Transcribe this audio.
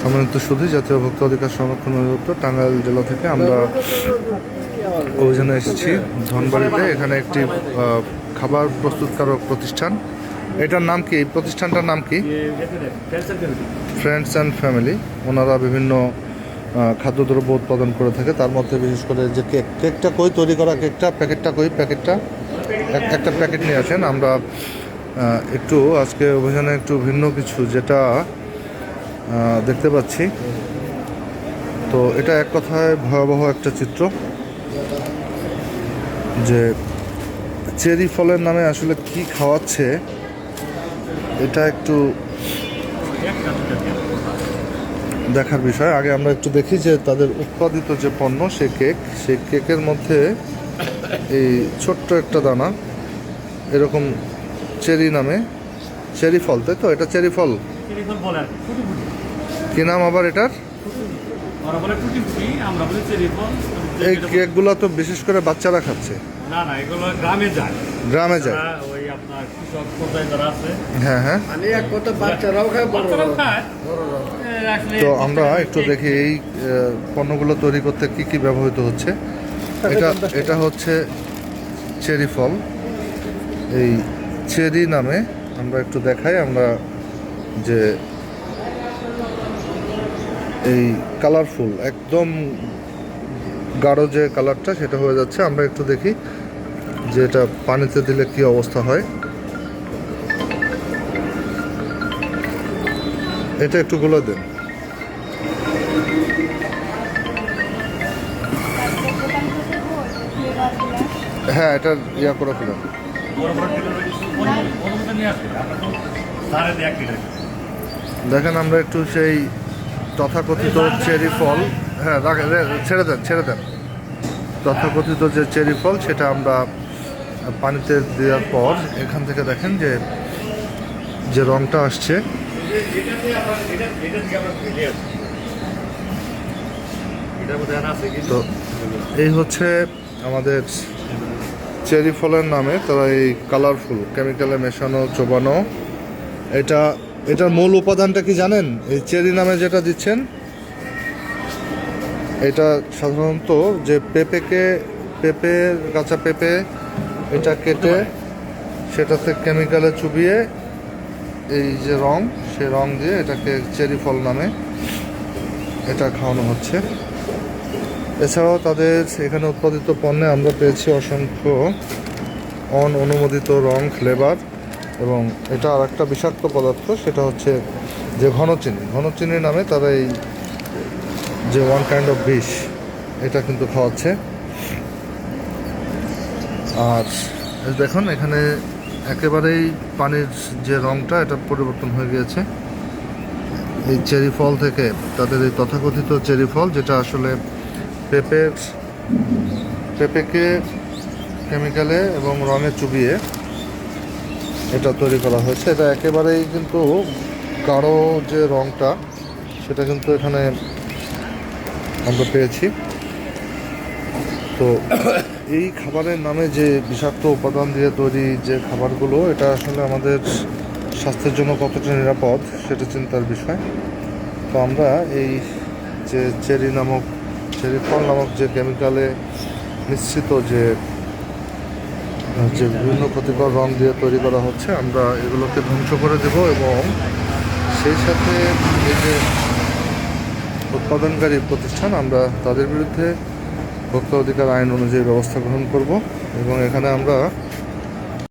সম্মানিত সুধী, জাতীয় ভোক্তা অধিকার সংরক্ষণ অধিদপ্তর টাঙ্গাইল জেলা থেকে আমরা অভিযানে এসেছি ধনবাড়িতে। এখানে একটি খাবার প্রস্তুতকারক প্রতিষ্ঠান, এটার নাম কি? এই প্রতিষ্ঠানটার নাম কি? Friends and family. ওনারা বিভিন্ন খাদ্যদ্রব্য উৎপাদন করে থাকে, তার মধ্যে বিশেষ করে যে কেকটা কই তৈরি করা, প্যাকেটটা কই? একটা প্যাকেট নিয়ে আসেন। আমরা একটু আজকে অভিযানে একটু ভিন্ন কিছু যেটা দেখতে পাচ্ছি। তো এটা এক কথায় ভয়াবহ একটা চিত্র, যে চেরি ফলের নামে আসলে কি খাওয়াচ্ছে এটা একটু দেখার বিষয়। আগে আমরা একটু দেখি যে তাদের উৎপাদিত যে পণ্য, সেই কেকের মধ্যে এই ছোট্ট একটা দানা এরকম চেরি নামে, চেরি ফল, তাই তো? এটা চেরি ফল কি নাম আবার এটার? এই কেকগুলো তো বিশেষ করে বাচ্চারা খাচ্ছে। না না, এগুলো গ্রামে যায়। গ্রামে যায়, ওই আপনার কৃষক পর্যায়ে যারা আছে। হ্যাঁ হ্যাঁ। বাচ্চারাও খায়। তো আমরা একটু দেখি এই পণ্যগুলো তৈরি করতে কি কি ব্যবহৃত হচ্ছে। এটা হচ্ছে চেরি ফল, এই চেরি নামে। আমরা একটু দেখাই, আমরা যে এই কালারফুল একদম গাঢ় যে কালারটা সেটা হয়ে যাচ্ছে। আমরা একটু দেখি যে এটা পানিতে দিলে কি অবস্থা হয়। এটা একটু গুলো দেন। হ্যাঁ, এটা ইয়া করে ফেলেন। দেখেন, আমরা একটু সেই তথাকথিত চেরি ফল, হ্যাঁ ছেড়ে দেন। তথাকথিত যে চেরি ফল সেটা আমরা পানিতে দেওয়ার পর এখান থেকে দেখেন যে রঙটা আসছে। তো এই হচ্ছে আমাদের চেরি ফলের নামে তারা এই কালারফুল কেমিক্যালে মেশানো, চোবানো। এটার মূল উপাদানটা কি জানেন? এই চেরি নামে যেটা দিচ্ছেন, এটা সাধারণত যে কাঁচা পেঁপে এটা কেটে সেটাতে কেমিক্যালে চুবিয়ে এই যে রং, সে রং দিয়ে এটাকে চেরি ফল নামে এটা খাওয়ানো হচ্ছে। এছাড়াও তাদের এখানে উৎপাদিত পণ্যে আমরা পেয়েছি অসংখ্য অনুমোদিত রং, ফ্লেভার, এবং এটা আর একটা বিষাক্ত পদার্থ, সেটা হচ্ছে যে ঘনচিনি নামে তারা এই যে ওয়ান কাইন্ড অফ বিষ এটা কিন্তু খাওয়াচ্ছে। আর দেখুন এখানে একেবারেই পানির যে রংটা এটা পরিবর্তন হয়ে গিয়েছে এই চেরি ফল থেকে। তাদের এই তথাকথিত চেরি ফল, যেটা আসলে পেঁপেকে কেমিক্যালে এবং রঙে চুবিয়ে এটা তৈরি করা হয়েছে। এটা একেবারেই কিন্তু গাঢ় যে রংটা সেটা কিন্তু এখানে আমরা পেয়েছি। তো এই খাবারের নামে যে বিষাক্ত উপাদান দিয়ে তৈরি যে খাবারগুলো, এটা আসলে আমাদের স্বাস্থ্যের জন্য কতটা নিরাপদ সেটা চিন্তার বিষয়। তো আমরা এই যে চেরি ফল নামক যে কেমিক্যালে মিশ্রিত যে বিভিন্ন ক্ষতিকর রং দিয়ে তৈরি করা হচ্ছে, আমরা এগুলোকে ধ্বংস করে দেব এবং সেই সাথে এই যে উৎপাদনকারী প্রতিষ্ঠান, আমরা তাদের বিরুদ্ধে ভোক্তা অধিকার আইন অনুযায়ী ব্যবস্থা গ্রহণ করব এবং এখানে আমরা